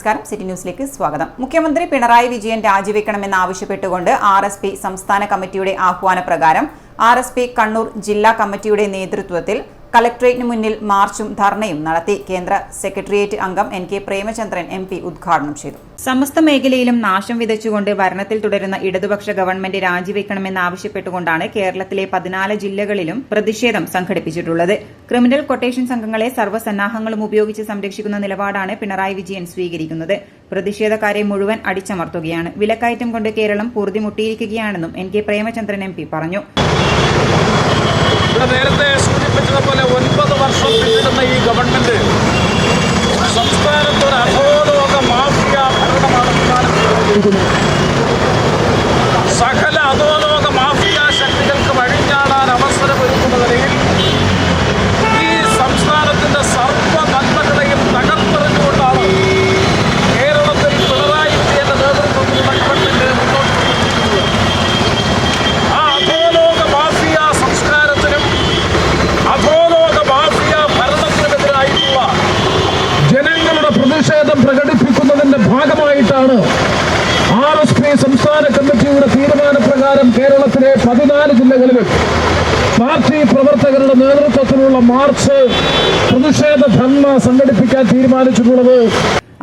നമസ്കാരം. സിറ്റി ന്യൂസിലേക്ക് സ്വാഗതം. മുഖ്യമന്ത്രി പിണറായി വിജയൻ രാജിവെക്കണമെന്നാവശ്യപ്പെട്ടുകൊണ്ട് RSP സംസ്ഥാന കമ്മിറ്റിയുടെ ആഹ്വാനപ്രകാരം RSP കണ്ണൂർ ജില്ലാ കമ്മിറ്റിയുടെ നേതൃത്വത്തിൽ കളക്ടറേറ്റിന് മുന്നിൽ മാർച്ചും ധർണയും നടത്തി. കേന്ദ്ര സെക്രട്ടേറിയറ്റ് അംഗം NK പ്രേമചന്ദ്രൻ MP ഉദ്ഘാടനം ചെയ്തു. സമസ്ത മേഖലയിലും നാശം വിതച്ചുകൊണ്ട് ഭരണത്തിൽ തുടരുന്ന ഇടതുപക്ഷ ഗവൺമെന്റ് രാജിവെക്കണമെന്നാവശ്യപ്പെട്ടുകൊണ്ടാണ് കേരളത്തിലെ 14 ജില്ലകളിലും പ്രതിഷേധം സംഘടിപ്പിച്ചിട്ടുള്ളത്. ക്രിമിനൽ കൊട്ടേഷൻ സംഘങ്ങളെ സർവ്വസന്നാഹങ്ങളും ഉപയോഗിച്ച് സംരക്ഷിക്കുന്ന നിലപാടാണ് പിണറായി വിജയൻ സ്വീകരിക്കുന്നത്. പ്രതിഷേധക്കാരെ മുഴുവൻ അടിച്ചമർത്തുകയാണ്. വിലക്കയറ്റം കൊണ്ട് കേരളം പൊറുതിമുട്ടിയിരിക്കുകയാണെന്നും NK പ്രേമചന്ദ്രൻ MP പറഞ്ഞു. നേരത്തെ സൂചിപ്പിച്ചതുപോലെ 9 വർഷം പിന്നിടുന്ന ഈ ഗവൺമെന്റ് സംസ്ഥാനത്ത് ഒരു അധോലോക മാഫിയ ഭരണമാണ് സകല അധോലോക മാഫിയ ശക്തികൾക്ക് വഴിഞ്ഞാടാൻ അവസരമൊരുക്കുന്ന നിലയിൽ ഈ സംസ്ഥാനത്തിന്റെ സർവ്വ നന്മകളെയും തകർത്തെറിഞ്ഞുകൊണ്ടാണ് കേരളത്തിൽ പിണറായി വിജയന്റെ നേതൃത്വത്തിലുള്ള ഗവൺമെന്റ് മുന്നോട്ട് പോകുന്നത്. ആ അധോലോക മാഫിയ സംസ്കാരത്തിനും അധോലോക മാഫിയ ഭരണത്തിനെതിരായിട്ടുള്ള ജനങ്ങളുടെ പ്രതിഷേധം പ്രകടിപ്പിക്കുന്നതിന്റെ ഭാഗമായിട്ടാണ് RSP സംസ്ഥാന കമ്മിറ്റിയുടെ തീരുമാനപ്രകാരം കേരളത്തിലെ 14 ജില്ലകളിലും പാർട്ടി പ്രവർത്തകരുടെ നേതൃത്വത്തിലുള്ള മാർച്ച് പ്രതിഷേധ ധർണ സംഘടിപ്പിക്കാൻ തീരുമാനിച്ചിട്ടുള്ളത്.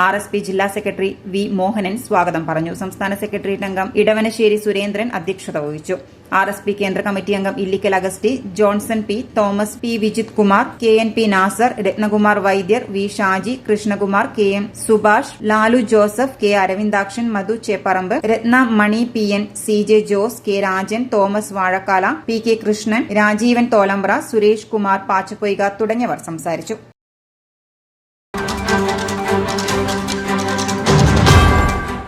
RSP ജില്ലാ സെക്രട്ടറി V മോഹനൻ സ്വാഗതം പറഞ്ഞു. സംസ്ഥാന സെക്രട്ടേറിയറ്റ് അംഗം ഇടവനശ്ശേരി സുരേന്ദ്രൻ അധ്യക്ഷത വഹിച്ചു. RSP കേന്ദ്ര കമ്മിറ്റി അംഗം Illikkal Augusty, Johnson P, Thomas P, Vijith Kumar, KNP Nasar, Ratnakumar Vaidyar, V Shaji, Krishnakumar, KM Subhash, Lalu Joseph, K Aravindakshan, Madhu Chepparambu, Ratna Mani PN, CJ Jose, K Rajan, Thomas Vazhakkala, PK Krishnan, Rajeevan Tholambra, Suresh Kumar Pachappoika തുടങ്ങിയവർ സംസാരിച്ചു.